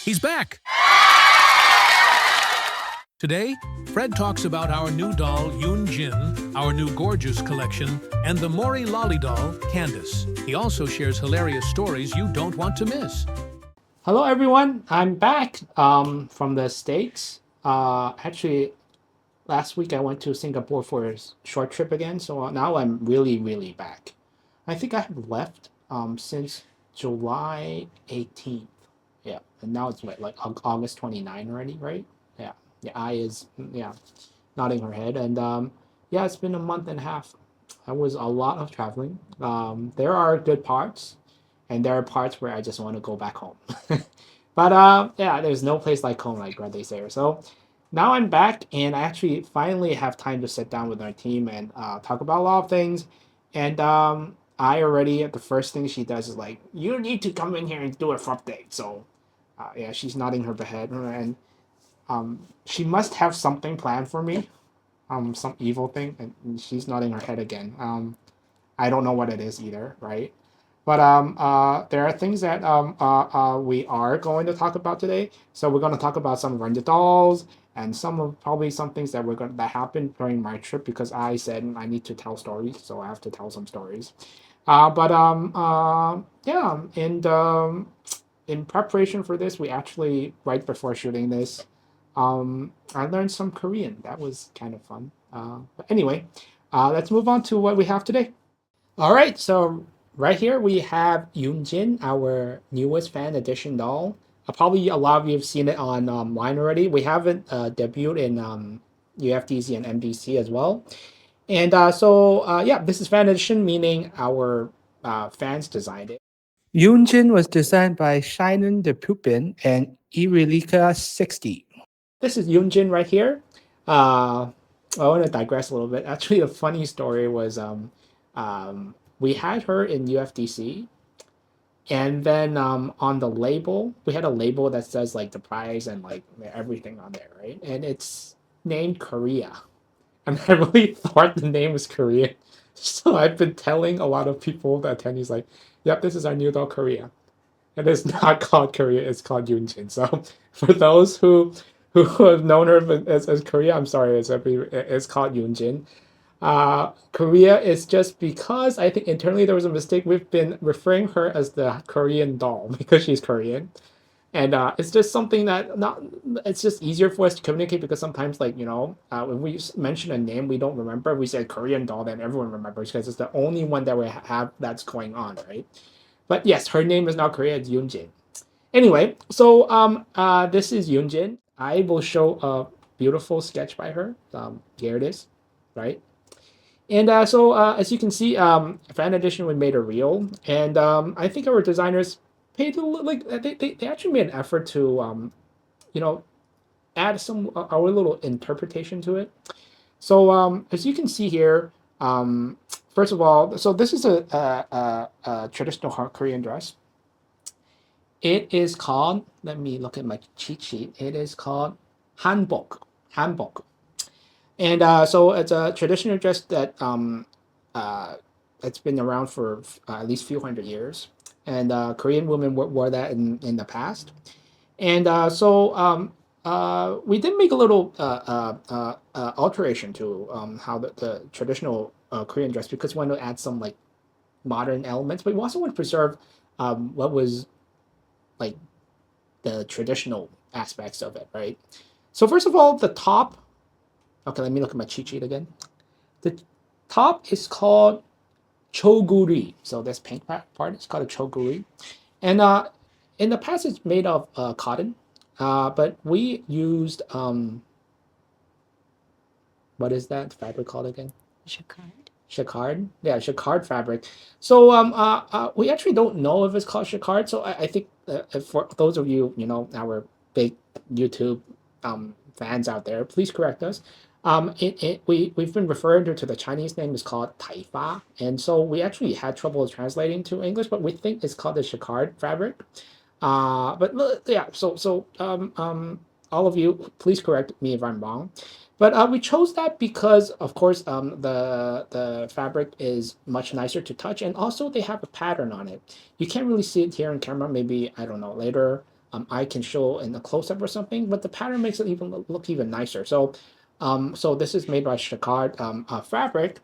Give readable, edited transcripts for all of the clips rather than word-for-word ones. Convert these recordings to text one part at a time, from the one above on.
He's back! Today, Fred talks about our new doll, Yoon Jin, our new Gorjuss collection, and the Mori Lolli doll, Candice. He also shares hilarious stories you don't want to miss. Hello, everyone. I'm back from the States. Actually, last week I went to Singapore for a short trip again, so now I'm really back. I think I have left since July 18th. Yeah, and now it's what, like August 29 already, right? Yeah, the eye is, yeah, nodding her head. And yeah, it's been a month and a half. That was a lot of traveling. There are good parts, and there are parts where I just want to go back home. But yeah, there's no place like home, like what they say. So now I'm back, and I actually finally have time to sit down with our team and talk about a lot of things. And I already, the first thing she does is like, you need to come in here and do a Frupdate. So yeah, she's nodding her head, and she must have something planned for me, some evil thing, and she's nodding her head again. I don't know what it is either, right? But there are things that we are going to talk about today. So we're going to talk about some of our new dolls and some of probably some things that that happened during my trip because I said I need to tell stories, so I have to tell some stories. But yeah, and in preparation for this, we actually right before shooting this, I learned some Korean. That was kind of fun. But anyway, let's move on to what we have today. All right, so right here we have Yoon Jin, our newest fan edition doll. Probably a lot of you have seen it on online already. We haven't debuted in UFDC and MDC as well. And yeah, this is fan edition, meaning our fans designed it. Yoon Jin was designed by Shinon the Pupin and Irilika60. This is Yoon Jin right here. Uh, I want to digress a little bit. Actually, a funny story was we had her in UFDC, and then on the label, we had a label that says like the price and like everything on there, right? And it's named Korea. And I really thought the name was Korean. So I've been telling a lot of people, the attendees, like, yep, this is our new dog, Korea. It is not called Korea, it's called Yoonjin. So for those who have known her as Korea, I'm sorry, it's called Yoonjin. Korea is just because I think internally there was a mistake. We've been referring her as the Korean doll because she's Korean, and it's just something that not. It's just easier for us to communicate because sometimes, like when we mention a name we don't remember, we say Korean doll, then everyone remembers because it's the only one that we have that's going on, right? But yes, her name is now Korea. It's Yoonjin. Anyway, so this is Yoonjin. I will show a beautiful sketch by her. Here it is, right? And as you can see, fan edition we made a reel, and I think our designers paid like they actually made an effort to you know add some our little interpretation to it. So as you can see here, first of all, so this is a traditional Korean dress. It is called. Let me look at my cheat sheet. It is called hanbok. Hanbok. And so it's a traditional dress that uh, it's been around for at least a few hundred years, and Korean women wore that in the past. And we did make a little alteration to how the traditional Korean dress because we want to add some like modern elements, but we also want to preserve what was like the traditional aspects of it, right? So first of all, the top. Okay, let me look at my cheat sheet again. The top is called choguri. So this pink part is called a choguri. And in the past, it's made of cotton. But we used, what is that fabric called again? Jacquard. Jacquard. Yeah, Jacquard fabric. So we actually don't know if it's called Jacquard. So I think for those of you, our big YouTube fans out there, please correct us. We've been referring to the Chinese name is called Taifa, and so we actually had trouble translating to English, but we think it's called the Jacquard fabric. Yeah, all of you, please correct me if I'm wrong. But we chose that because, of course, the fabric is much nicer to touch, and also they have a pattern on it. You can't really see it here in camera. Maybe I don't know later. I can show in a close-up or something, but the pattern makes it even look even nicer. So, so this is made by Jacquard fabric.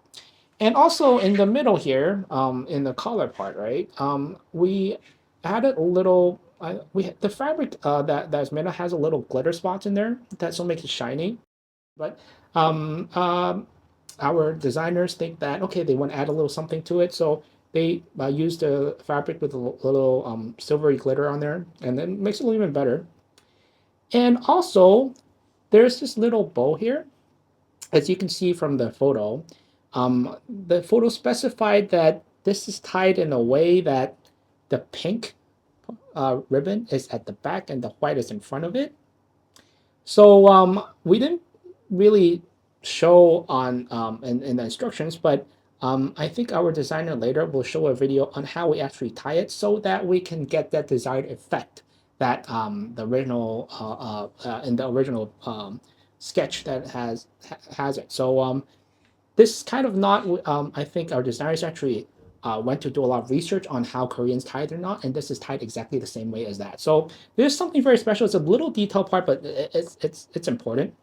And also in the middle here, in the collar part, right? We added a little. The fabric that's made has a little glitter spots in there that so makes it shiny. But um, um, our designers think that okay, they want to add a little something to it, so they use the fabric with a little silvery glitter on there, and then makes it a little even better. And also, there's this little bow here, as you can see from the photo. The photo specified that this is tied in a way that the pink ribbon is at the back and the white is in front of it. So we didn't really show on in the instructions, but I think our designer later will show a video on how we actually tie it so that we can get that desired effect that the original in the original sketch that has it. So this kind of knot, I think our designers actually went to do a lot of research on how Koreans tie their knot, and this is tied exactly the same way as that. So there's something very special. It's a little detail part, but it's important.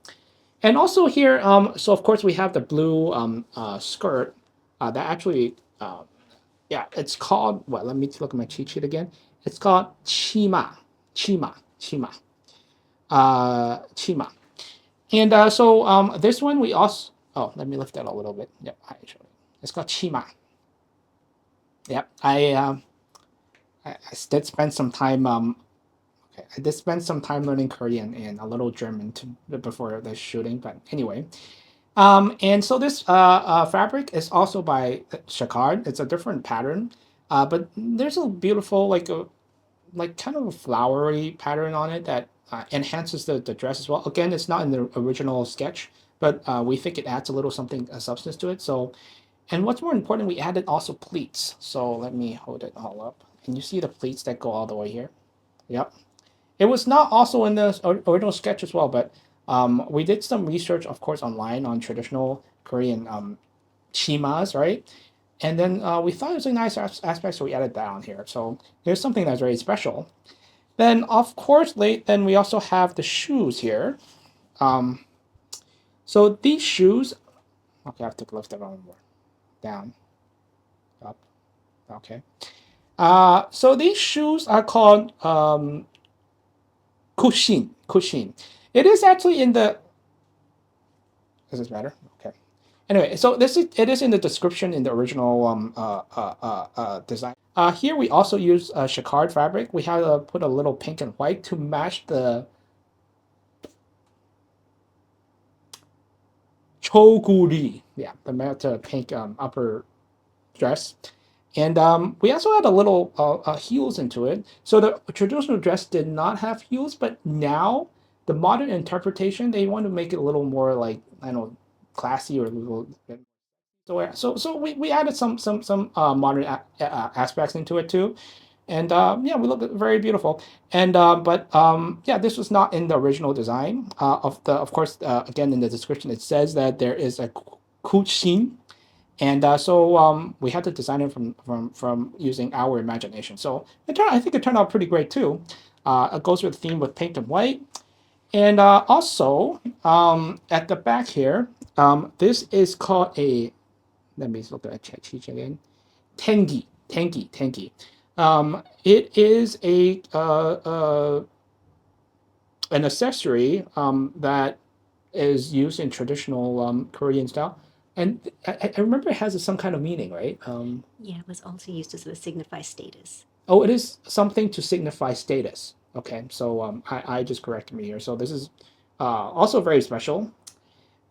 And also here, so of course we have the blue skirt that actually, yeah, it's called, well, let me look at my cheat sheet again. It's called chima. And so this one we also, oh, let me lift that a little bit. Yep, it's called chima. Yep, I did spend some time. Okay, I did spend some time learning Korean and a little German before the shooting. But anyway, and so this fabric is also by Jacquard. It's a different pattern, but there's a beautiful like kind of a flowery pattern on it that enhances the dress as well. Again, it's not in the original sketch, but we think it adds a little something, a substance to it. So, and what's more important, we added also pleats. So let me hold it all up. And you see the pleats that go all the way here? Yep. It was not also in the original sketch as well, but we did some research, of course, online on traditional Korean chimas, right? And then we thought it was a nice aspect, so we added that on here. So there's something that's very special. Then, of course, then we also have the shoes here. Um, so these shoes, okay, I have to lift it on more. Down, up, okay. So these shoes are called kushin. It is actually in the, does this matter? Okay. Anyway, so it is in the description in the original design. Here we also use Jacquard fabric. We had to put a little pink and white to match the choguri, yeah, the pink upper dress. And we also had a little heels into it. So the traditional dress did not have heels, but now the modern interpretation, they want to make it a little more like, I don't know, classy or a little bit. So we added some modern aspects into it too, and yeah, we look very beautiful. And but yeah, this was not in the original design. Of course, again in the description it says that there is a kuchin, and so we had to design it from using our imagination. So I think it turned out pretty great too. It goes with the theme with pink and white. And also at the back here, this is called a, let me look at cheat sheet again. Tengi. It is an accessory that is used in traditional Korean style, and I remember it has some kind of meaning, right? Yeah, it was also used to sort of signify status. Oh, it is something to signify status. Okay, so I just corrected me here. So this is also very special.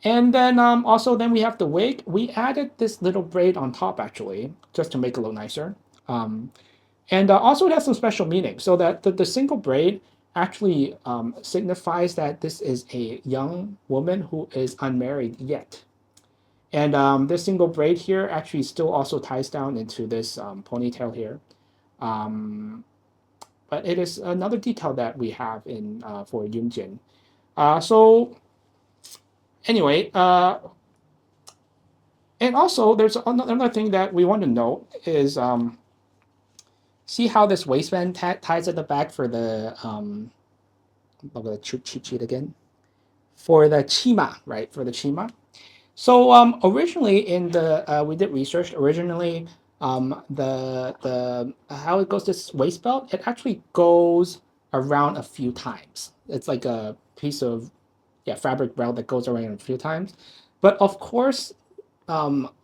And then also then we have the wig. We added this little braid on top actually, just to make it look nicer. Um, and also it has some special meaning. So that the single braid actually signifies that this is a young woman who is unmarried yet. And this single braid here actually still also ties down into this ponytail here. Um, but it is another detail that we have in for Yoon Jin. So anyway, and also there's another thing that we want to note is See how this waistband ties at the back for the I'm gonna cheat sheet again for the chima, right? For the chima. So originally in the we did research. Originally, the how it goes this waist belt, it actually goes around a few times. It's like a piece of fabric belt that goes around a few times. But of course,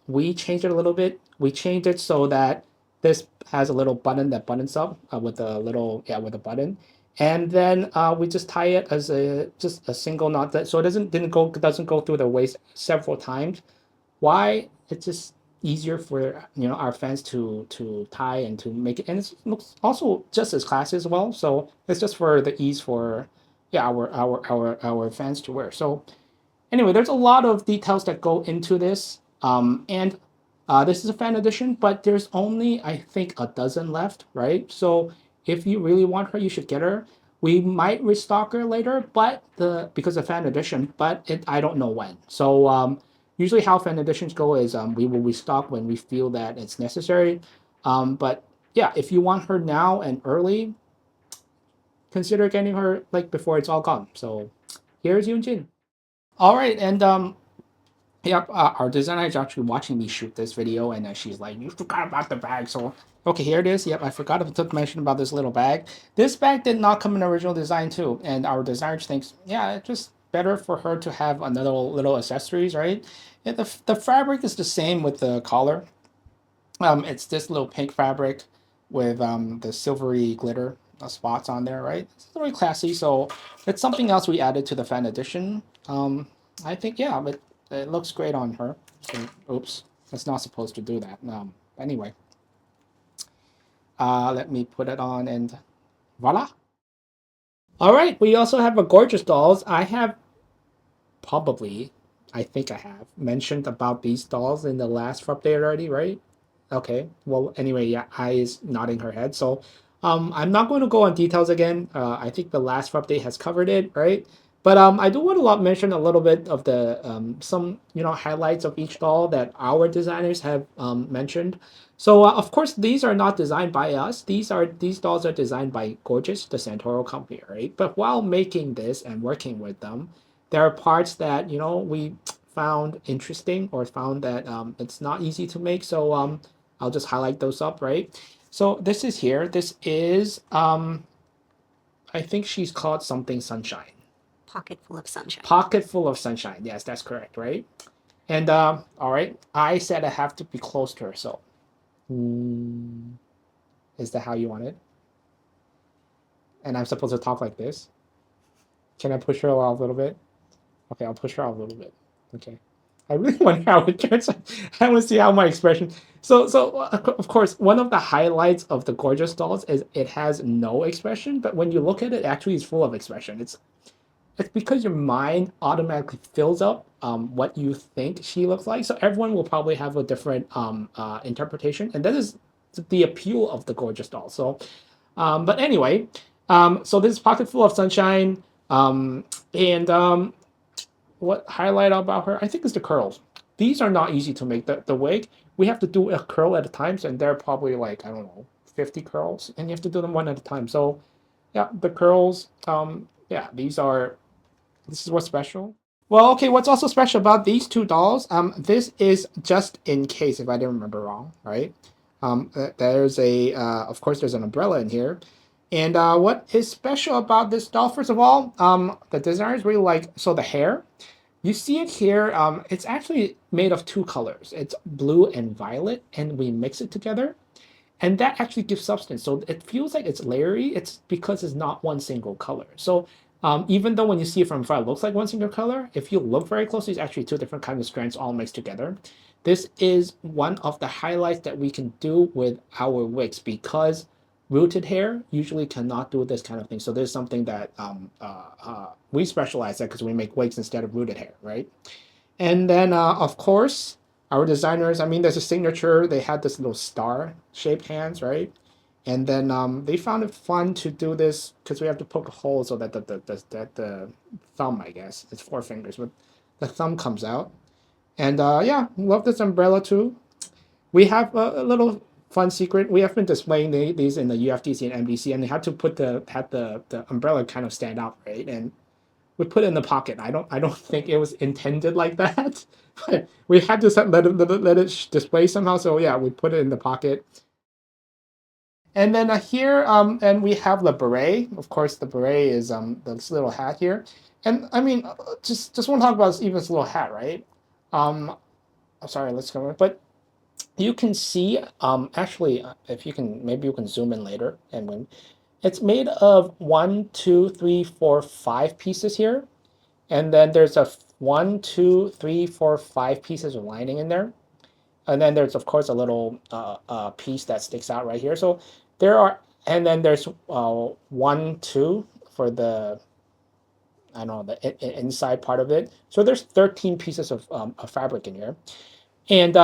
we changed it a little bit. We changed it so that this has a little button that buttons up with a little with a button, and then we just tie it as a just a single knot that so it doesn't go through the waist several times. Why? It's just easier for our fans to tie and to make it, and it looks also just as classy as well. So it's just for the ease for our fans to wear. So anyway, there's a lot of details that go into this, and this is a fan edition, but there's only I think a dozen left, right? So if you really want her, you should get her. We might restock her later, but because of fan edition, but I don't know when. So usually how fan editions go is we will restock when we feel that it's necessary. But yeah, if you want her now and early, consider getting her like before it's all gone. So here's Yoon Jin. All right, and yep, our designer is actually watching me shoot this video, and she's like, "You forgot about the bag." So, okay, here it is. Yep, I forgot to mention about this little bag. This bag did not come in original design too, and our designer thinks, yeah, it's just better for her to have another little accessories, right? Yeah, the fabric is the same with the collar. It's this little pink fabric with the silvery glitter spots on there, right? It's very classy. So it's something else we added to the fan edition. I think yeah, but it looks great on her. So oops, it's not supposed to do that. Anyway, let me put it on and voila. All right, we also have a Gorjuss dolls. I have probably, I think I have mentioned about these dolls in the last update already, right? Okay. Well, anyway, yeah, I is nodding her head. So, I'm not going to go on details again. I think the last update has covered it, right? But I do want to mention a little bit of the some highlights of each doll that our designers have mentioned. So of course these are not designed by us. These dolls are designed by Gorjuss, the Santoro company, right? But while making this and working with them, there are parts that we found interesting or found that it's not easy to make. So I'll just highlight those up, right? So this is here. This is I think she's called something Sunshine. Pocket full of sunshine. Pocket full of sunshine. Yes, that's correct, right? And all right, I said I have to be close to her. So, is that how you want it? And I'm supposed to talk like this. Can I push her off a little bit? Okay, I'll push her off a little bit. Okay. I really wonder how it turns out. I want to see how my expression. So of course, one of the highlights of the Gorjuss dolls is it has no expression, but when you look at it, actually it's full of expression. It's because your mind automatically fills up what you think she looks like. So everyone will probably have a different interpretation, and that is the appeal of the Gorjuss doll. So, but anyway, so this is Pocket Full of Sunshine, and what highlight about her? I think is the curls. These are not easy to make. The wig, we have to do a curl at a time, and they're probably like I don't know, 50 curls, and you have to do them one at a time. So, yeah, the curls. Yeah, this is what's special. Well, okay, what's also special about these two dolls? This is just in case if I didn't remember wrong, right? There's of course, there's an umbrella in here. And what is special about this doll? First of all, the designers really like so the hair. You see it here. It's actually made of two colors. It's blue and violet, and we mix it together, and that actually gives substance. So it feels like it's layering. It's because it's not one single color. So even though when you see it from far, it looks like one single color, if you look very closely, it's actually two different kinds of strands all mixed together. This is one of the highlights that we can do with our wigs because rooted hair usually cannot do this kind of thing. So there's something that we specialize at because we make wigs instead of rooted hair, right? And then, of course, our designers, I mean, there's a signature. They had this little star-shaped hands, right? And then they found it fun to do this because we have to poke a hole so that the thumb, I guess, it's four fingers, but the thumb comes out. And yeah, love this umbrella too. We have a little fun secret. We have been displaying these in the UFDC and MDC, and they had to put the umbrella kind of stand out, right? And we put it in the pocket. I don't think it was intended like that. But we had to let it display somehow. So yeah, we put it in the pocket. And then here, and we have the beret. Of course, the beret is this little hat here. And I mean, just want to talk about even this little hat, right? I'm sorry, let's go. But you can see, actually, if you can, maybe you can zoom in later. And when it's made of 1, 2, 3, 4, 5 pieces here, and then there's a 1, 2, 3, 4, 5 pieces of lining in there. And then there's of course a little piece that sticks out right here. So there are, and then there's 1, 2 for the, I don't know, the inside part of it. So there's 13 pieces of fabric in here. And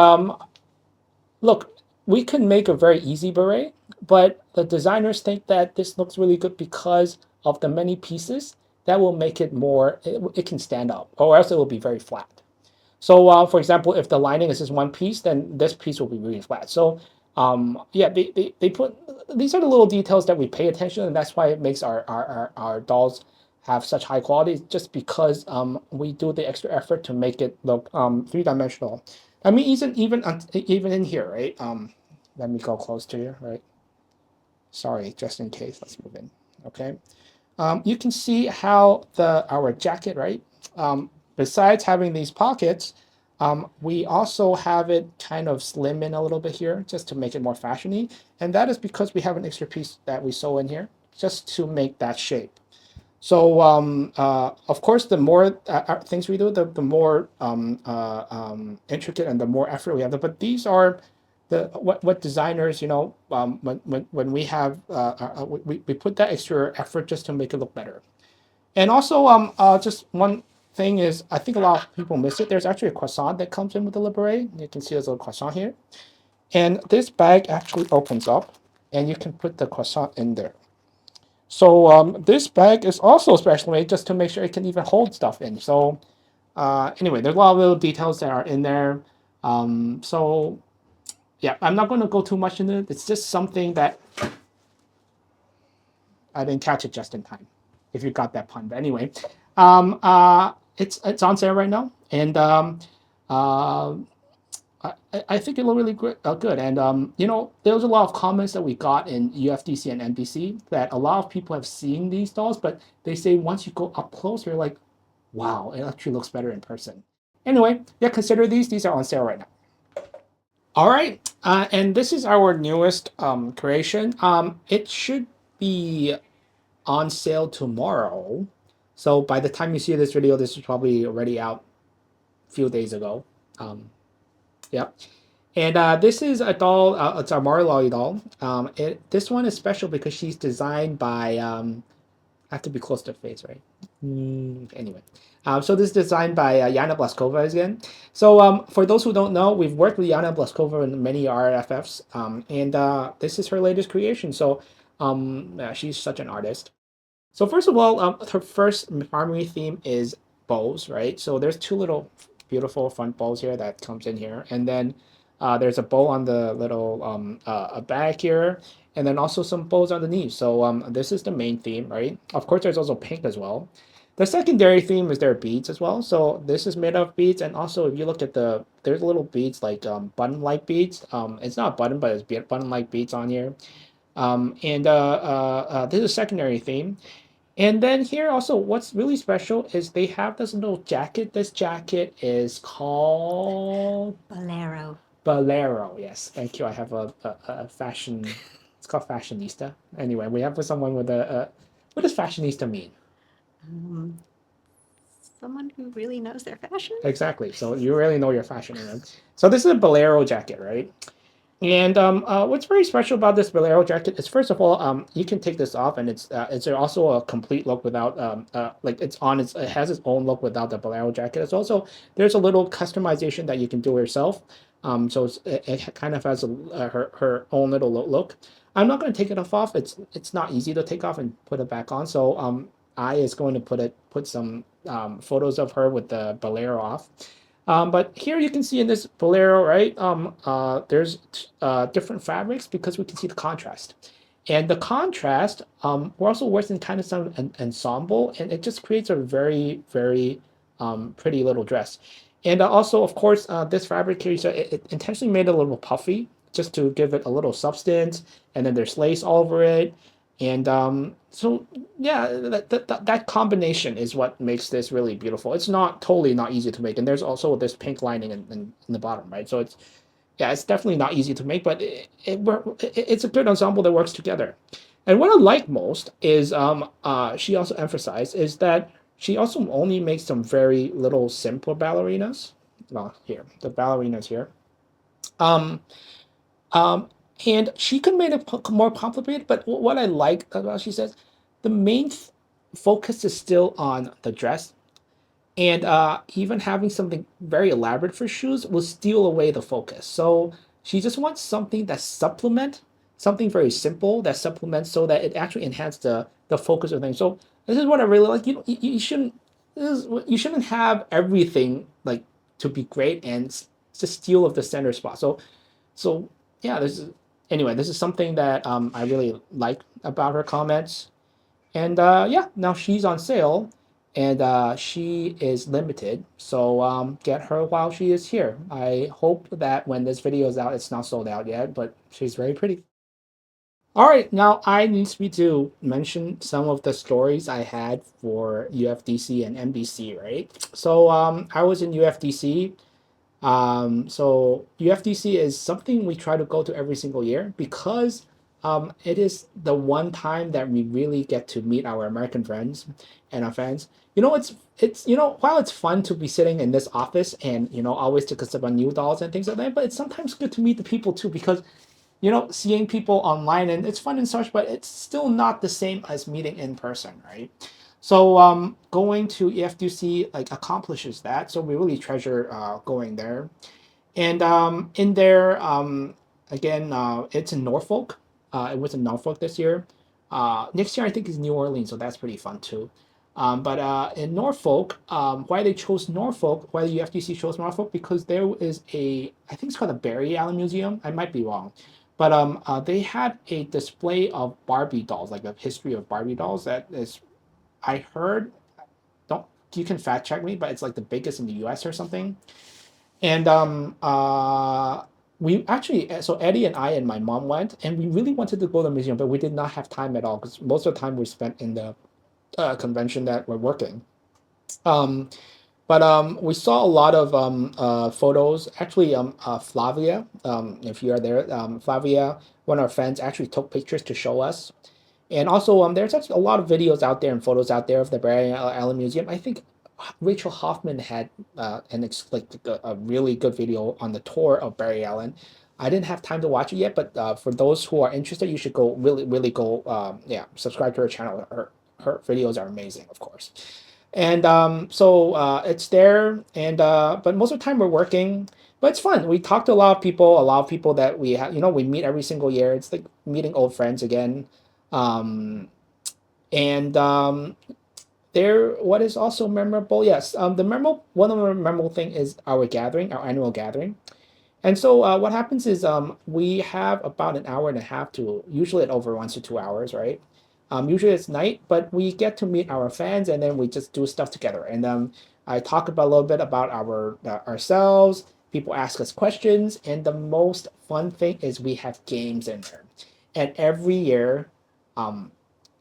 look, we can make a very easy beret, but the designers think that this looks really good because of the many pieces that will make it more, it can stand up, or else it will be very flat. So for example, if the lining is just one piece, then this piece will be really flat. So yeah, they put, these are the little details that we pay attention to, and that's why it makes our dolls have such high quality, just because we do the extra effort to make it look three-dimensional. I mean, even in here, right? Let me go close to you, right? Sorry, just in case. Let's move in. Okay. You can see how our jacket, right? Besides having these pockets, we also have it kind of slim in a little bit here, just to make it more fashiony. And that is because we have an extra piece that we sew in here, just to make that shape. So of course, the more things we do, the more intricate and the more effort we have. But these are what designers, when we have we put that extra effort just to make it look better. And also just one thing is, I think a lot of people miss it. There's actually a croissant that comes in with the beret. You can see there's a little croissant here, and this bag actually opens up, and you can put the croissant in there. So this bag is also specially made just to make sure it can even hold stuff in. So anyway, there's a lot of little details that are in there. So yeah, I'm not going to go too much into it. It's just something that I didn't catch it just in time, if you got that pun. But anyway, it's on sale right now, and uh, I think it looked really good. And there was a lot of comments that we got in UFDC and MDC that a lot of people have seen these dolls, but they say once you go up close, you're like, wow, it actually looks better in person. Anyway, yeah, consider these. These are on sale right now. All right, and this is our newest creation. It should be on sale tomorrow. So by the time you see this video, this is probably already out a few days ago. Yep. And this is a doll. It's a Lolli doll. This one is special because she's designed by. I have to be close to the face, right? Anyway, so this is designed by Yana Blaskova again. So for those who don't know, we've worked with Yana Blaskova in many RFFs, and this is her latest creation. So yeah, she's such an artist. So first of all, her first primary theme is bows, right? So there's two little beautiful front bows here that comes in here, and then there's a bow on the little a bag here, and then also some bows underneath. So this is the main theme, right? Of course, there's also pink as well. The secondary theme is there are beads as well. So this is made of beads, and also if you look at there's little beads like button-like beads. It's not a button, but it's button-like beads on here. And this is a secondary theme. And then here also, what's really special is they have this little jacket. This jacket is called Bolero. Bolero. Yes, thank you. I have a fashion. It's called fashionista. Anyway, we have someone with what does fashionista mean? Someone who really knows their fashion. Exactly. So you really know your fashion. Right? So this is a Bolero jacket, right? And what's very special about this Bolero jacket is, first of all, you can take this off, and it's also a complete look without like it has its own look without the Bolero jacket. It's also, there's a little customization that you can do yourself. So it kind of has her own little look. I'm not going to take it off. It's not easy to take off and put it back on. So I is going to put some photos of her with the Bolero off. But here you can see in this bolero, right? There's different fabrics because we can see the contrast. And the contrast also works in kind of some ensemble, and it just creates a very, very pretty little dress. And also, of course, this fabric here, so it intentionally made it a little puffy just to give it a little substance. And then there's lace all over it. And so, yeah, that combination is what makes this really beautiful. It's not totally not easy to make. And there's also this pink lining in the bottom, right? So it's, yeah, it's definitely not easy to make, but it's a good ensemble that works together. And what I like most is she also emphasized is that she also only makes some very little simple ballerinas. Well, here, the ballerinas here. Um, um, and she could make it more complicated, but what I like about she says, the main focus is still on the dress, and even having something very elaborate for shoes will steal away the focus. So she just wants something that supplement, something very simple that supplements so that it actually enhances the focus of things. So this is what I really like. You shouldn't you shouldn't have everything like to be great and just steal of the center spot. So yeah, this is something that I really like about her comments. And yeah, now she's on sale, and she is limited. So get her while she is here. I hope that when this video is out, it's not sold out yet, but she's very pretty. All right, now I need me to mention some of the stories I had for UFDC and MDC, right? So I was in UFDC. So UFDC is something we try to go to every single year because it is the one time that we really get to meet our American friends and our fans. It's while it's fun to be sitting in this office and always discuss about new dolls and things like that, but it's sometimes good to meet the people too because seeing people online and it's fun and such, but it's still not the same as meeting in person, right? So going to EFDC like accomplishes that. So we really treasure going there. And in there, again, it's in Norfolk. It was in Norfolk this year. Next year, I think is New Orleans, so that's pretty fun too. But in Norfolk, why they chose Norfolk, why the UFDC chose Norfolk, because there is I think it's called the Barry Allen Museum. I might be wrong. But they had a display of Barbie dolls, like a history of Barbie dolls that is, I heard, don't you can fact check me, but it's like the biggest in the US or something. And we actually, so Eddie and I and my mom went, and we really wanted to go to the museum, but we did not have time at all because most of the time we spent in the convention that we're working. Um, but we saw a lot of photos. Actually, Flavia, if you are there, Flavia, one of our friends, actually took pictures to show us. And also, there's actually a lot of videos out there and photos out there of the Barry Allen Museum. I think Rachel Hoffman had a really good video on the tour of Barry Allen. I didn't have time to watch it yet, but for those who are interested, you should go really go yeah, subscribe to her channel. Her videos are amazing, of course. And so it's there, and but most of the time we're working, but it's fun. We talk to a lot of people that we have, we meet every single year. It's like meeting old friends again. Um, and there, what is also memorable? Yes, one of the memorable thing is our gathering, our annual gathering. And so what happens is we have about an hour and a half to usually it overruns to 2 hours, right? Usually it's night, but we get to meet our fans and then we just do stuff together. And I talk about a little bit about ourselves. People ask us questions, and the most fun thing is we have games in there. And every year, um,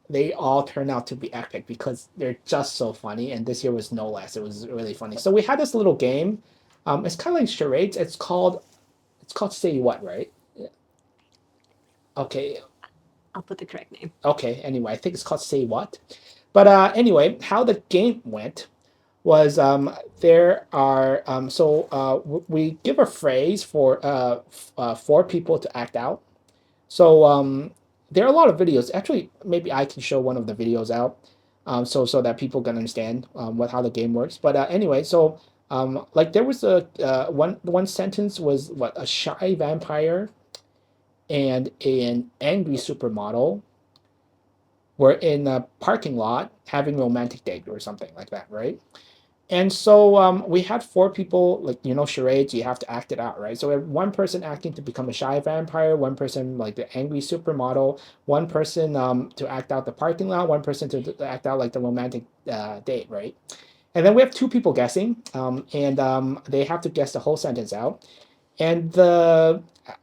they all turn out to be epic because they're just so funny. And this year was no less. It was really funny. So we had this little game. It's kind of like charades. It's called Say What, right? Okay. I'll put the correct name. Okay. Anyway, I think it's called Say What. But anyway, how the game went was there are we give a phrase for four people to act out. So there are a lot of videos. Actually, maybe I can show one of the videos out, so that people can understand how the game works. But anyway, so like there was one sentence was what a shy vampire and an angry supermodel were in a parking lot having a romantic date or something like that, right? And so we had four people, like, charades, you have to act it out, right? So we have one person acting to become a shy vampire, one person like the angry supermodel, one person to act out the parking lot, one person to act out like the romantic date, right? And then we have two people guessing, and they have to guess the whole sentence out. And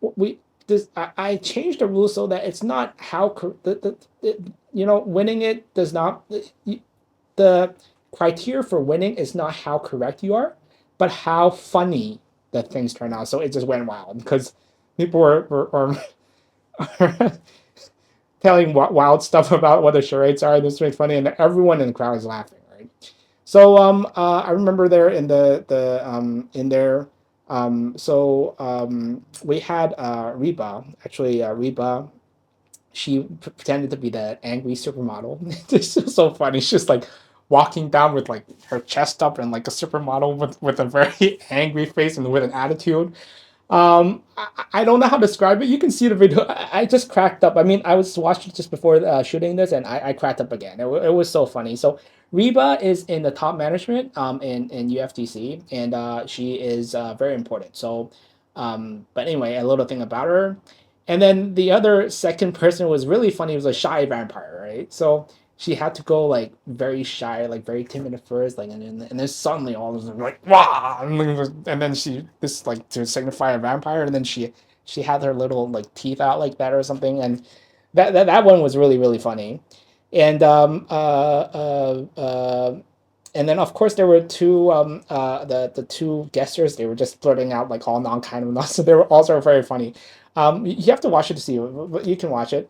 we this I changed the rules so that it's not how winning it does not the criteria for winning is not how correct you are, but how funny the things turn out. So it just went wild because people were telling wild stuff about what the charades are. This was funny, and everyone in the crowd is laughing. Right. So I remember there in the in there. We had Reba. Actually, Reba, she pretended to be the angry supermodel. This is so funny. She's just like walking down with like her chest up and like a supermodel with a very angry face and with an attitude. I don't know how to describe it. You can see the video. I just cracked up. I mean, I was watching just before shooting this, and I cracked up again. It was so funny. So Reba is in the top management in UFTC, and she is very important. So, but anyway, a little thing about her. And then the other second person was really funny. It was a shy vampire, right? So she had to go like very shy, like very timid at first, like and then suddenly all of a sudden like wow, and then she this like to signify a vampire, and then she had her little like teeth out like that or something, and that one was really really funny, and and then of course there were two the two guesters. They were just blurting out like all non kind of nonsense. So they were also very funny. You have to watch it to see it, but you can watch it.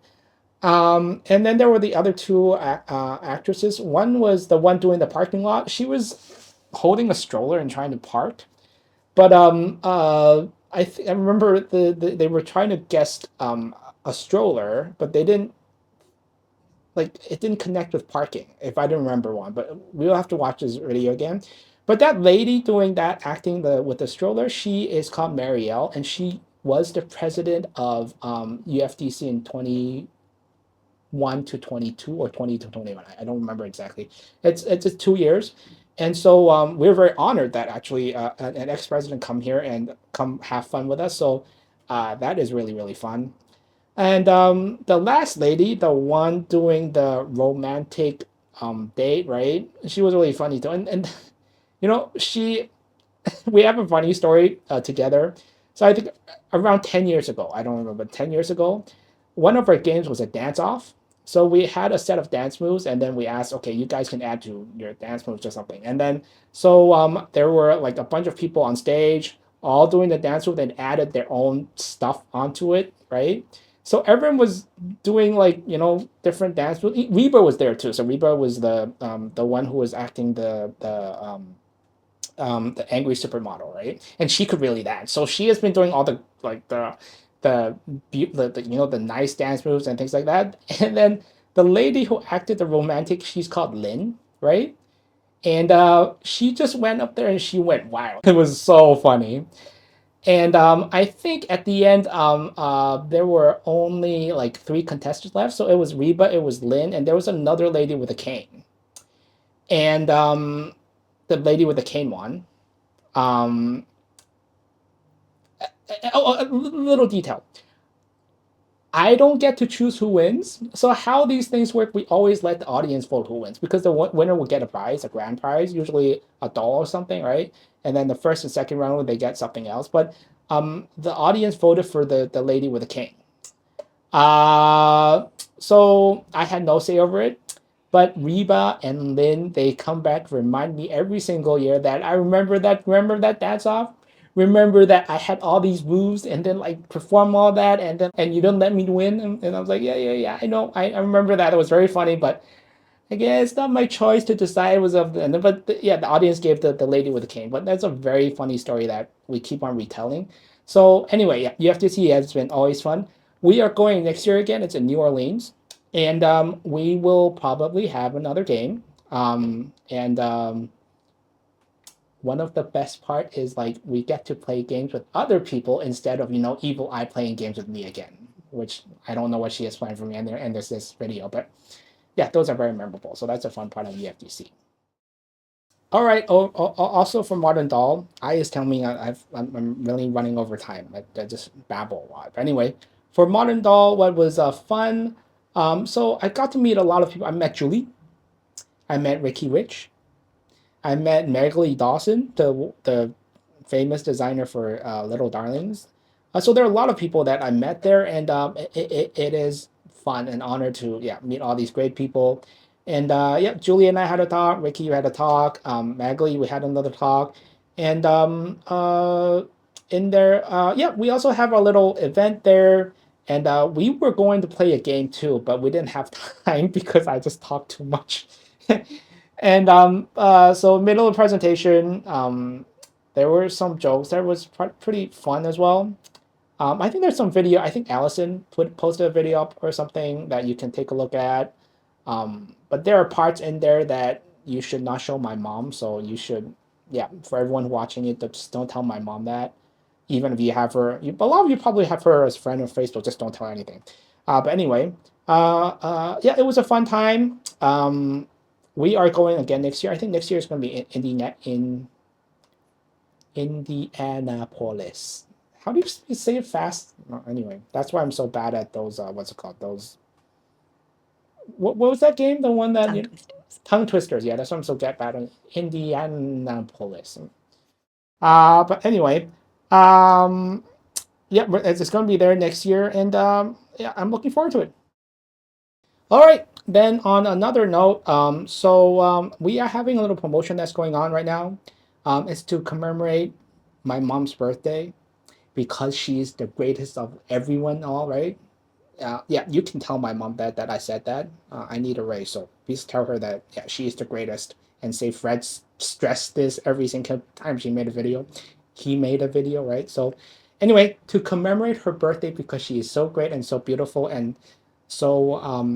And then there were the other two actresses. One was the one doing the parking lot. She was holding a stroller and trying to park. But I remember they were trying to guess a stroller, but they didn't like it didn't connect with parking. If I didn't remember one, but we'll have to watch this video again. But that lady doing that acting with the stroller, she is called Marielle, and she was the president of UFDC in 21 to 22 or 20 to 21. I don't remember exactly. It's just 2 years. And so we're very honored that actually an ex-president come here and come have fun with us. So that is really, really fun. And the last lady, the one doing the romantic date, right? She was really funny too. And she we have a funny story together. So I think around 10 years ago, I don't remember, 10 years ago, one of our games was a dance off. So we had a set of dance moves, and then we asked, okay, you guys can add to your dance moves or something. And then so there were like a bunch of people on stage, all doing the dance move and added their own stuff onto it, right? So everyone was doing like different dance moves. Reba was there too. So Reba was the one who was acting the angry supermodel, right? And she could really dance. So she has been doing all the like the nice dance moves and things like that. And then the lady who acted the romantic, she's called Lynn, right? And she just went up there and she went wild. It was so funny. And I think at the end, there were only like three contestants left. So it was Reba, it was Lynn, and there was another lady with a cane. And the lady with the cane won. Um, a little detail. I don't get to choose who wins. So how these things work, we always let the audience vote who wins because the winner will get a prize, a grand prize, usually a doll or something, right? And then the first and second round they get something else. But the audience voted for the lady with the cane. Uh, so I had no say over it. But Reba and Lynn, they come back, remind me every single year that I remember that dance off. Remember that I had all these moves and then like perform all that and you don't let me win. And I was like, yeah, I know. I remember that. It was very funny, but again, it's not my choice to decide it was of the but yeah, the audience gave the lady with the cane. But that's a very funny story that we keep on retelling. So anyway, yeah, UFTC has been always fun. We are going next year again. It's in New Orleans, and we will probably have another game. And one of the best part is like we get to play games with other people instead of Evil Eye playing games with me again, which I don't know what she has planned for me. And there's this video, but yeah, those are very memorable. So that's a fun part of the FTC. All right. Also for Modern Doll, I is telling me I'm really running over time. I just babble a lot. But anyway, for Modern Doll, what was fun? So I got to meet a lot of people. I met Julie. I met Ricky Rich. I met Megley Dawson, the famous designer for Little Darlings. So there are a lot of people that I met there, and it is fun and honor to meet all these great people. And yeah, Julie and I had a talk. Ricky, you had a talk. Megley, we had another talk, and in there, yeah, we also have a little event there. And we were going to play a game too, but we didn't have time because I just talked too much. And so middle of the presentation, there were some jokes that was pretty fun as well. I think there's some video. I think Allison posted a video up or something that you can take a look at. But there are parts in there that you should not show my mom. So you should, yeah, for everyone watching it, just don't tell my mom that. Even if you have her, a lot of you probably have her as a friend on Facebook. Just don't tell her anything. But anyway, yeah, it was a fun time. We are going again next year. I think next year is going to be in Indianapolis. How do you say it fast? Anyway, that's why I'm so bad at those. What's it called? Those. What was that game? The one that Tongue twisters. Tongue Twisters. Yeah, that's why I'm so bad at Indianapolis. But anyway, um, yeah, it's going to be there next year, and yeah, I'm looking forward to it. All right. Then on another note, we are having a little promotion that's going on right now. It's to commemorate my mom's birthday because she's the greatest of everyone. All right. Yeah, you can tell my mom that I said that. I need a raise, so please tell her that yeah, she is the greatest. And say Fred stressed this every single time she made a video. He made a video, right? So, anyway, to commemorate her birthday because she is so great and so beautiful and so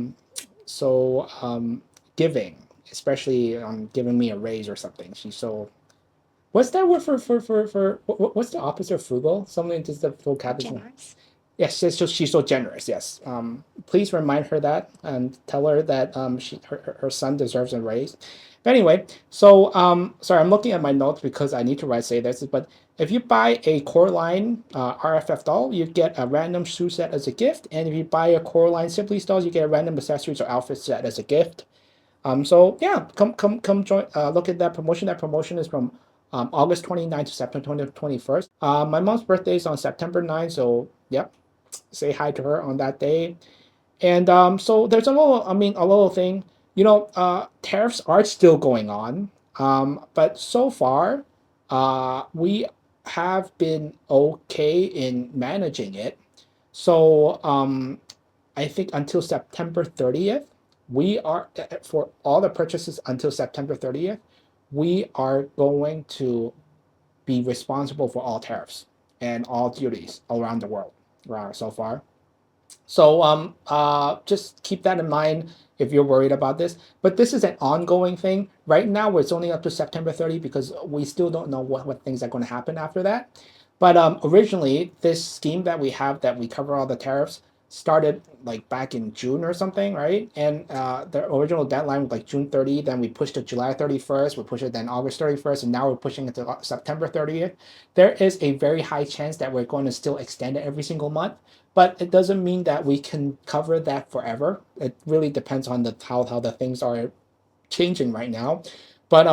giving, especially giving me a raise or something. She's so. What's that word for what's the opposite of frugal? Something just the vocabulary. Generous. Yes, she's so generous. Yes. Please remind her that and tell her that her son deserves a raise. But anyway, so sorry, I'm looking at my notes because I need to say this. But if you buy a Coraline RFF doll, you get a random shoe set as a gift, and if you buy a Coraline Simply dolls, you get a random accessories or outfit set as a gift. So yeah, come join. Look at that promotion. That promotion is from August 29th to September 21st. My mom's birthday is on September 9th, so yep, say hi to her on that day. And so there's a little thing. Tariffs are still going on, but so far, we have been okay in managing it. So I think until September 30th, we are for all the purchases until September 30th, we are going to be responsible for all tariffs and all duties around the world so far. So just keep that in mind if you're worried about this. But this is an ongoing thing. Right now, it's only up to September 30 because we still don't know what things are going to happen after that. But originally, this scheme that we have that we cover all the tariffs started like back in June or something, right? And the original deadline was like June 30. Then we pushed to July 31st. We pushed it then August 31st, and now we're pushing it to September 30th. There is a very high chance that we're going to still extend it every single month, but it doesn't mean that we can cover that forever. It really depends on how the things are changing right now. But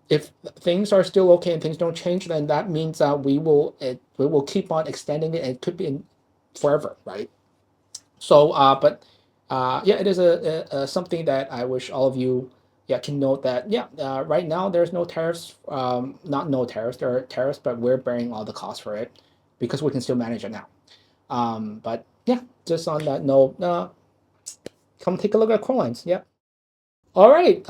if things are still okay and things don't change, then that means we will keep on extending it. And it could be forever, right? So, yeah, it is something that I wish all of you can note that right now there's no tariffs. Not no tariffs. There are tariffs, but we're bearing all the costs for it because we can still manage it now. But yeah, just on that note, come take a look at Coralines. Yep. All right.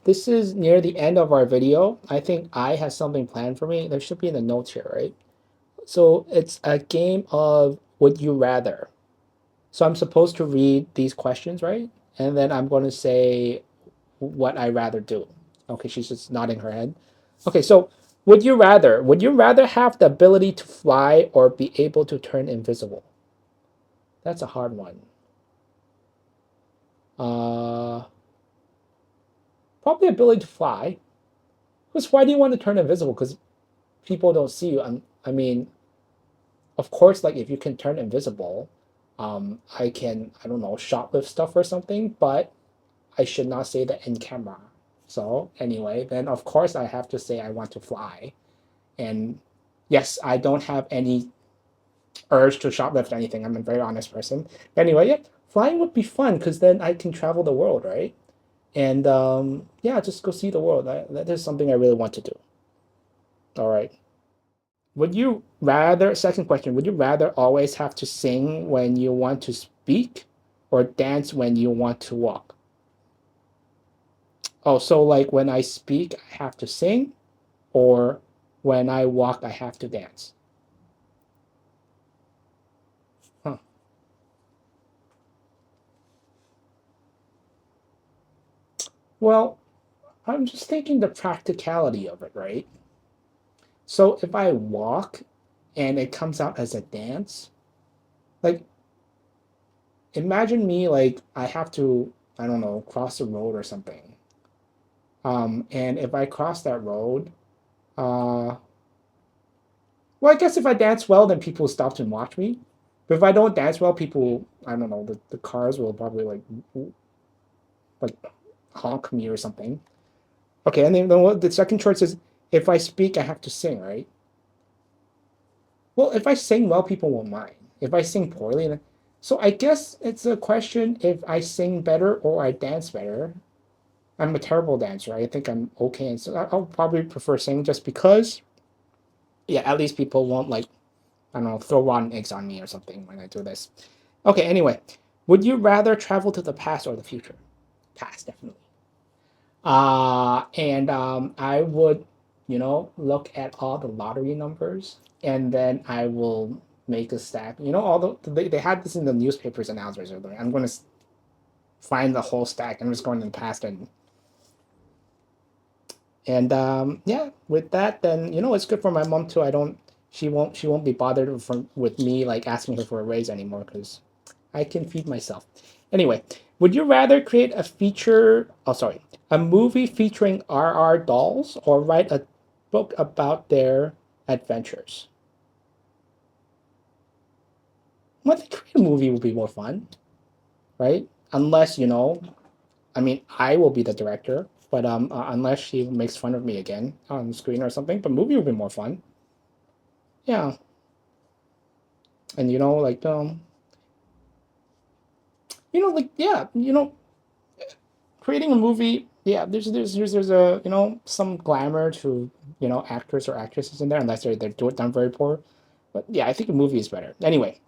This is near the end of our video. I think I have something planned for me. There should be in the notes here, right? So it's a game of would you rather. So I'm supposed to read these questions, right? And then I'm going to say what I rather do. Okay, she's just nodding her head. Okay, so would you rather have the ability to fly or be able to turn invisible? That's a hard one. Uh, probably ability to fly. Because why do you want to turn invisible? Because people don't see you. I mean, of course, like if you can turn invisible, I can, I don't know, shoplift stuff or something, but I should not say that in camera. So anyway, then of course I have to say I want to fly. And yes, I don't have any urge to shoplift anything. I'm a very honest person. But anyway, yeah, flying would be fun because then I can travel the world, right? And yeah, just go see the world. That is something I really want to do. All right. Would you rather, second question, would you rather always have to sing when you want to speak or dance when you want to walk? Oh, so like when I speak, I have to sing, or when I walk, I have to dance? Huh. Well, I'm just thinking the practicality of it, right? So if I walk and it comes out as a dance, like imagine me like I have to, I don't know, cross a road or something. And if I cross that road, uh, well, I guess if I dance well, then people stop and watch me. But if I don't dance well, people, I don't know, the cars will probably like honk me or something. Okay, and then what the second choice is if I speak, I have to sing, right? Well, if I sing well, people won't mind. If I sing poorly, then so I guess it's a question if I sing better or I dance better. I'm a terrible dancer. I think I'm okay, and so I'll probably prefer singing just because, yeah, at least people won't like, I don't know, throw rotten eggs on me or something when I do this. Okay, anyway, would you rather travel to the past or the future? Past, definitely. And I would, look at all the lottery numbers, and then I will make a stack. You know, all they had this in the newspapers announcers earlier. I'm going to find the whole stack. I'm just going in the past and yeah, with that, then it's good for my mom too. I don't, she won't be bothered with me like asking her for a raise anymore because I can feed myself. Anyway, would you rather create a feature, oh sorry, a movie featuring RR dolls or write a book about their adventures? Well, I think create a movie would be more fun, right? Unless, I mean, I will be the director, but unless she makes fun of me again on screen or something, but movie would be more fun. Yeah. And like like yeah, creating a movie, yeah, there's a some glamour to actors or actresses in there unless they're done very poor. But yeah, I think a movie is better. Anyway,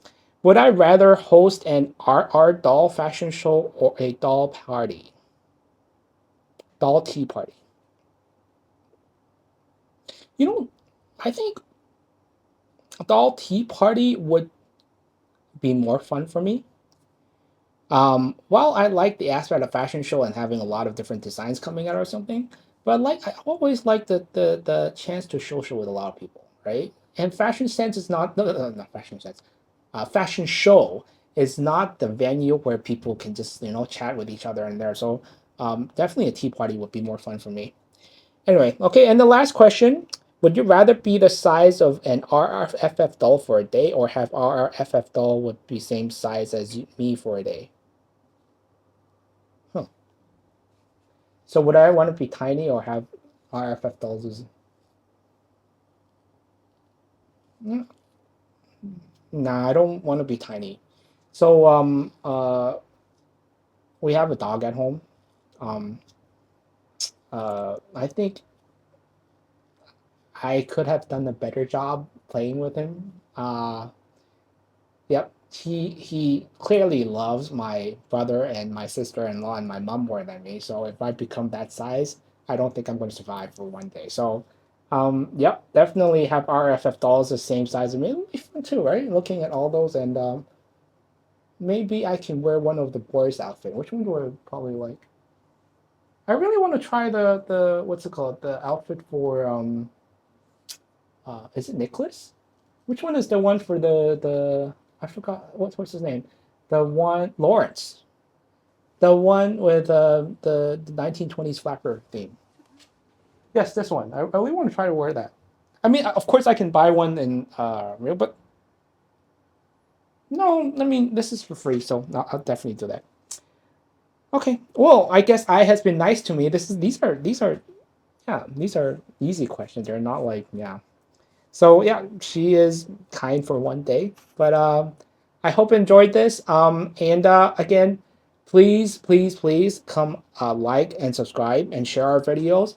would I rather host an RR doll fashion show or a doll party? Doll tea party. You know, I think a doll tea party would be more fun for me. While I like the aspect of fashion show and having a lot of different designs coming out or something, but I always like the chance to social with a lot of people, right? And fashion sense is not no, not fashion sense. Fashion show is not the venue where people can just chat with each other in there. So definitely a tea party would be more fun for me. Anyway, okay, and the last question. Would you rather be the size of an RRFF doll for a day or have RRFF doll would be same size as me for a day? Huh. So would I want to be tiny or have RFF dolls? Mm, nah, I don't want to be tiny. So we have a dog at home. Um, I think I could have done a better job playing with him. Yep, he clearly loves my brother and my sister-in-law and my mom more than me. So if I become that size, I don't think I'm going to survive for one day. So, yep, definitely have RFF dolls the same size as me. It would be fun too, right? Looking at all those, and maybe I can wear one of the boys' outfit. Which one do I probably like? I really want to try the what's it called? The outfit for is it Nicholas? Which one is the one for the I forgot what's his name? The one Lawrence. The one with the 1920s flapper theme. Yes, this one. I really want to try to wear that. I mean, of course, I can buy one in real, but no, I mean, this is for free, so I'll definitely do that. Okay. Well, I guess I has been nice to me. These are yeah, these are easy questions. They're not like yeah. So yeah, she is kind for one day. But I hope you enjoyed this. And again, please come like and subscribe and share our videos.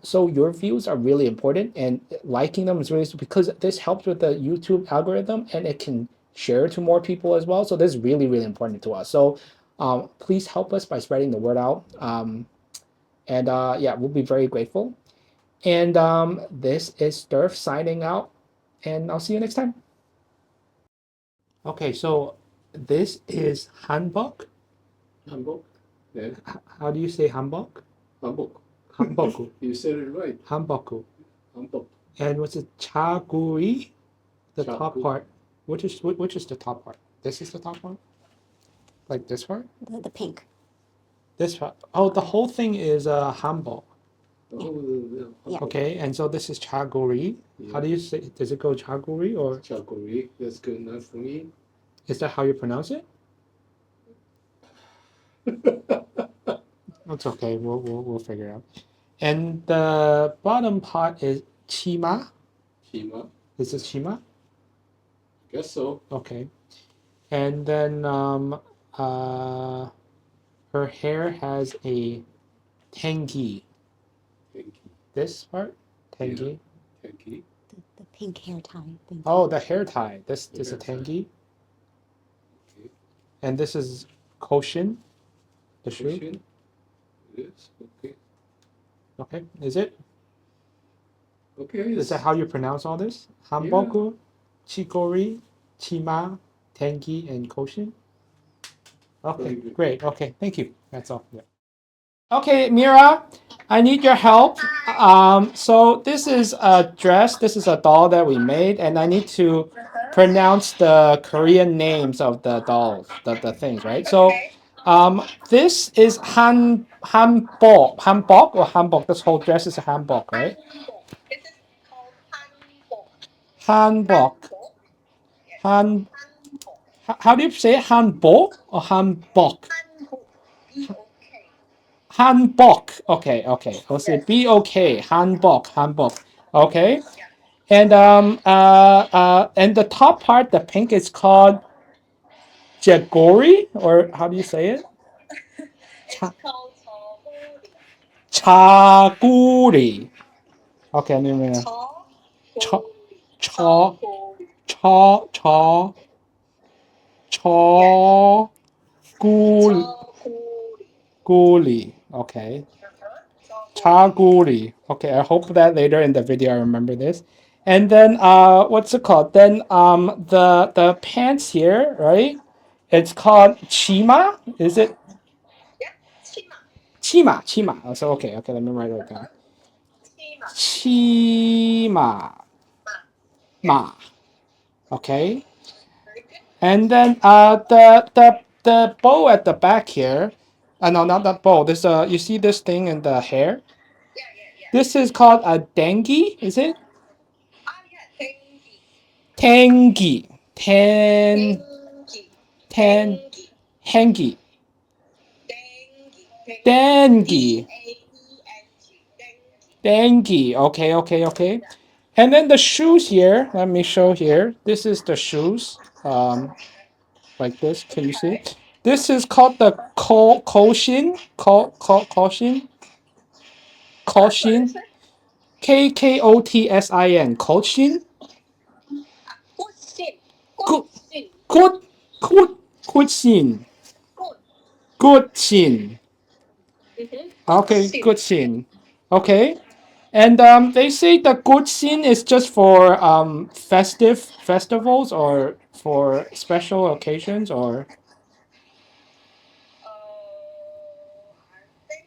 So your views are really important, and liking them is really because this helps with the YouTube algorithm, and it can share to more people as well. So this is really important to us. So please help us by spreading the word out. And yeah, we'll be very grateful. And this is Sturf signing out, and I'll see you next time. Okay, so this is hanbok. Hamburg? Yeah, How do you say hanbok? Hamburg. Hanboku. You said it right. Hanboku. Hamburg. And what's it? Chaguri? The top Chagu. part. Which is the top part? This is the top part? Like this part? The pink. This part. Oh, the whole thing is hanbok. Oh, Yeah. Okay, and so this is chaguri. How do you say? Does it go chaguri or Chaguri. That's good enough for me. is that how you pronounce it? That's okay. We'll figure it out. And the bottom part is chima. Shima. Is this chima? Guess so. Okay. And then her hair has a tangi. Thank you. This part? Tangi. Thank you. The pink hair tie thing. Oh, the hair tie. This is a hair tie. tangi. Okay. And this is koshin. The shoe. Question? Yes. Okay. Okay. Is it? Okay. Is that how you pronounce all this? Hanboku, chikori, chima, tangi, and koshin? Okay, Very good. great. Okay, thank you. That's all. Yeah. Okay, Mira, I need your help. So this is a dress. This is a doll that we made, and I need to pronounce the Korean names of the dolls, the things, right? So, this is hanbok or hanbok. This whole dress is a hanbok, right? This is called hanbok. Hanbok. Han. How do you say it? Hanbok or hanbok? Hanbok. B-O-K. Hanbok. Okay. I'll say B-O-K. Hanbok. Hanbok. Okay. Yeah. And the top part, the pink, is called jagori, or how do you say it? It's Cha- called chaguri. Okay, no. Cha cha cha cha cha guli. Okay. Chaguri. Okay, I hope that later in the video I remember this. And then what's it called? Then the pants here, right? It's called chima. Is it Yeah, chima. chima? Oh, so okay, let me write it down. Chima. Chima ma. Okay. Very good. And then the bow at the back here. No, not that bow. This you see this thing in the hair? Yeah. This is called a dengi, is it? Yeah, Tangi. Dengi. Ten hangi. Dengi. Dengi. Dengi. Okay. And then the shoes here, let me show here. This is the shoes. Like this. Can you see? This is called the koshin. Koshin. Koshin. Kotsin. Koshin. Good. Good. Good scene. Okay, good scene. Okay. And they say the good scene is just for festivals or for special occasions or I think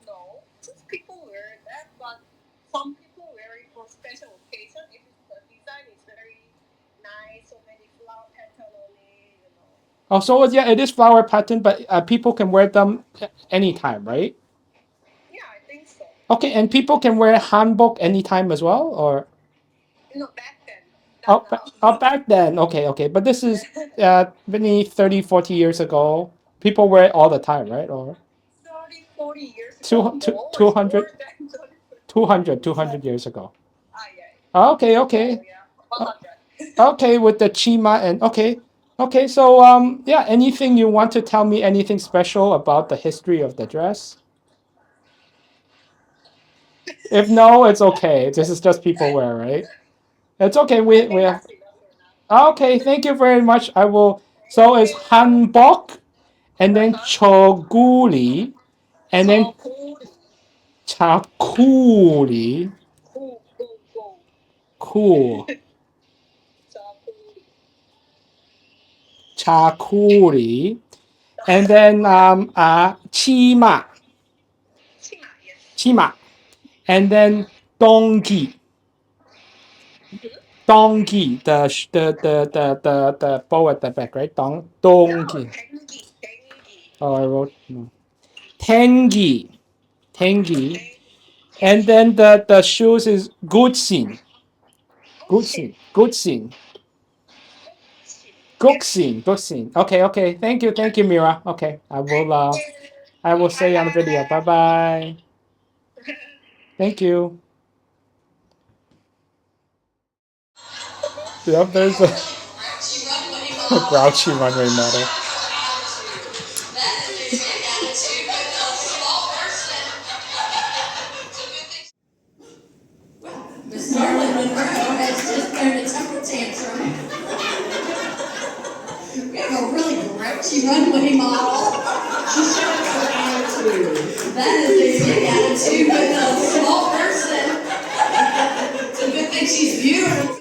no. People wear that, but some people wear it for special occasion. If the design is very nice, so many flower pattern on it, Oh, so yeah, it is flower pattern, but people can wear them anytime, right? Yeah, I think so. Okay, and people can wear hanbok anytime as well, or No, back then. Not now. back then. Okay, okay, but this is 20, 30, 40 years ago. People wear it all the time, right? Or 30, 40 years two, ago. two, No, it's 200, more than 30. 200 years ago. Yeah. Okay, Oh, okay. yeah. 100. Okay, with the chima and okay. Okay, so yeah, anything you want to tell me, anything special about the history of the dress? If no, it's okay. This is just people wear, right? It's okay. I We think have that's enough for now. okay, thank you very much. I will so Thank it's you. hanbok and then Uh-huh. choguli and then Chakuri. chakuri. Cool. Cool. Chakuri. Chakuri. And then chima. Chima, yes. Chima. And then dongi. Hmm? Donkey, the bow at the back, right? No, Donkey. Tengi. Tengi. Oh, I wrote no. Tengi, Tengi, Tengi. and Yes. then the shoes is Gutsin, Oh, shit. Gutsin, Yes. Gutsin. Okay, okay. Thank you, Mira. Okay, Thank you. I will say on the video. Bye Bye-bye. bye. Thank you. Yep, there's a grouchy runway model. Miss Marilyn Monroe has just thrown a temper tantrum. We have a really grouchy runway model. She's showing her attitude. That is a big attitude with a small person. It's a good thing she's beautiful.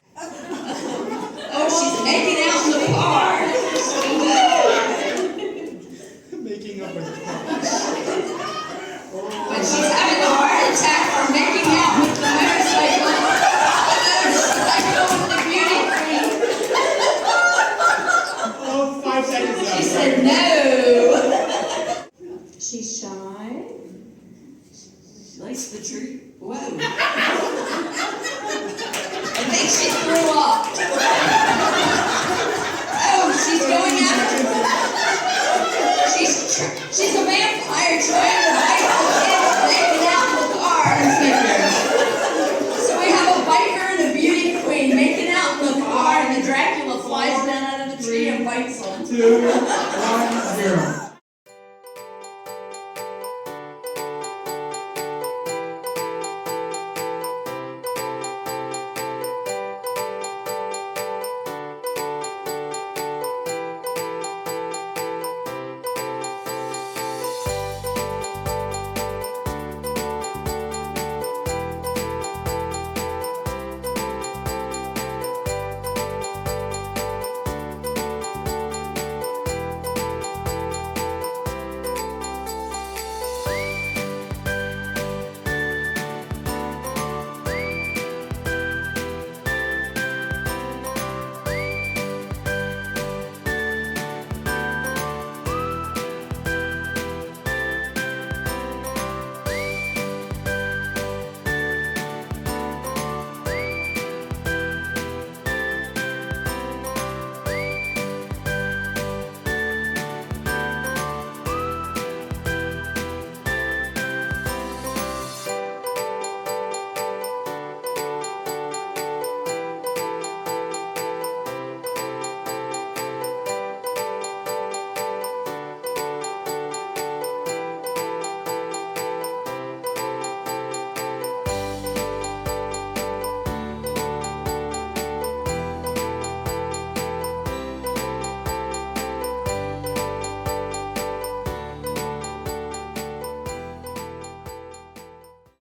Oh, she's making out in the car. Making up with But she's having a heart attack from making out with the motorcycle. With the beauty queen. Oh, 5 seconds She said no. She's shy. She likes the tree. Whoa. I think she threw up. Oh, she's going after. She's a vampire trying to bite the kids making out in the car. So we have a biker and a beauty queen making out in the car, and the Dracula flies down out of the tree and bites them.